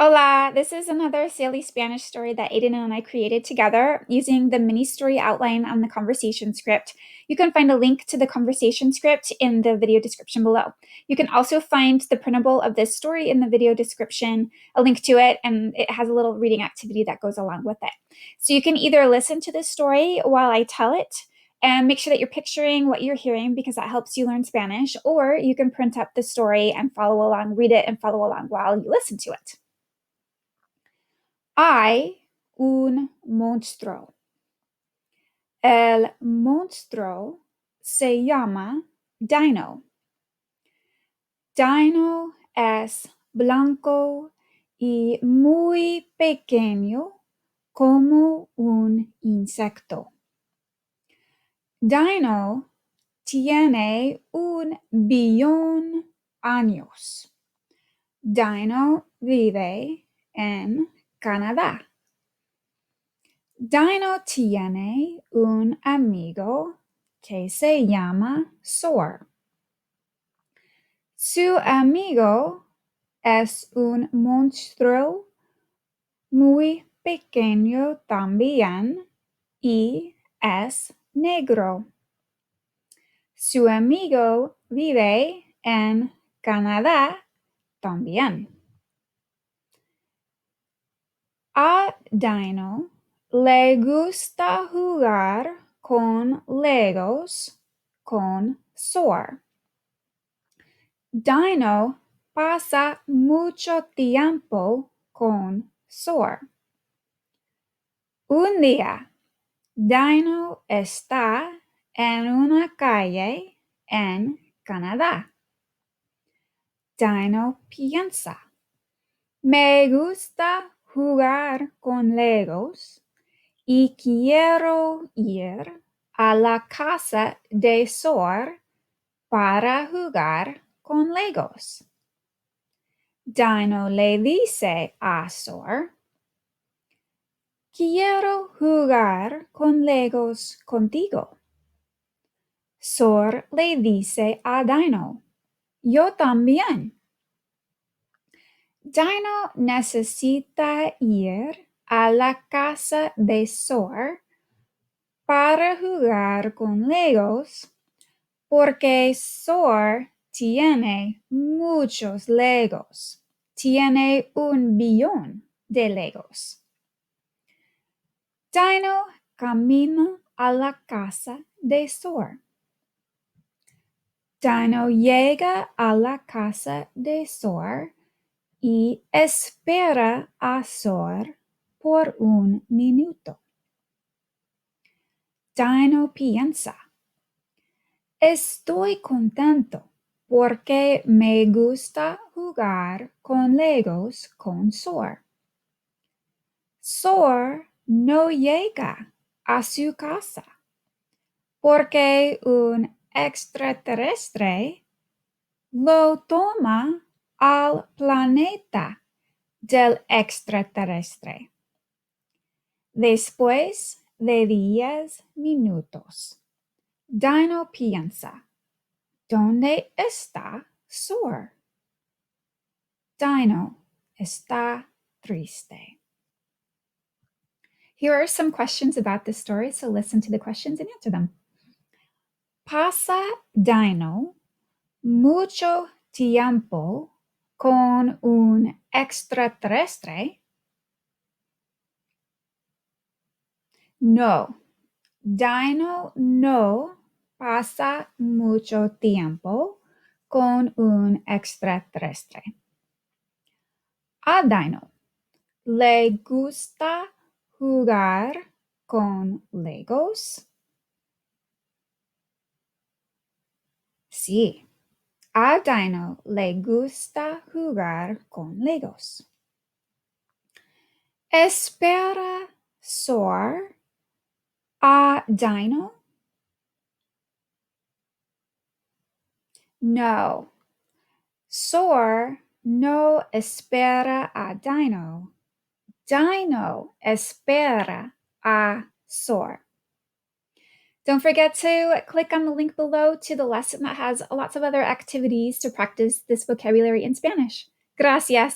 Hola, this is another silly Spanish story that Aiden and I created together using the mini story outline on the conversation script. You can find a link to the conversation script in the video description below. You can also find the printable of this story in the video description, a link to it, and it has a little reading activity that goes along with it. So you can either listen to this story while I tell it, and make sure that you're picturing what you're hearing because that helps you learn Spanish, or you can print up the story and follow along, read it and follow along while you listen to it. Hay un monstruo. El monstruo se llama Dino. Dino es blanco y muy pequeño como un insecto. Dino tiene 1 billón años. Dino vive en Canadá. Dino tiene un amigo que se llama Sor. Su amigo es un monstruo muy pequeño también y es negro. Su amigo vive en Canadá también. A Dino le gusta jugar con Legos con Sor. Dino pasa mucho tiempo con Sor. Un día, Dino está en una calle en Canadá. Dino piensa, me gusta jugar con Legos y quiero ir a la casa de Sor para jugar con Legos. Dino le dice a Sor, quiero jugar con Legos contigo. Sor le dice a Dino, yo también. Dino necesita ir a la casa de Sor para jugar con Legos porque Sor tiene muchos Legos. Tiene 1 billón de Legos. Dino camina a la casa de Sor. Dino llega a la casa de Sor y espera a Sor por 1 minuto. Dino piensa, estoy contento porque me gusta jugar con Legos con Sor. Sor no llega a su casa porque un extraterrestre lo toma al planeta del extraterrestre. Después de 10 minutos, Dino piensa, ¿dónde está Sor? Dino está triste. Here are some questions about this story, so listen to the questions and answer them. ¿Pasa Dino mucho tiempo con un extraterrestre? No, Dino no pasa mucho tiempo con un extraterrestre. A Dino le gusta jugar con Legos. Sí, a Dino le gusta jugar con Legos. ¿Espera Sor a Dino? No, Sor no espera a Dino. Dino espera a Sor. Don't forget to click on the link below to the lesson that has lots of other activities to practice this vocabulary in Spanish. Gracias.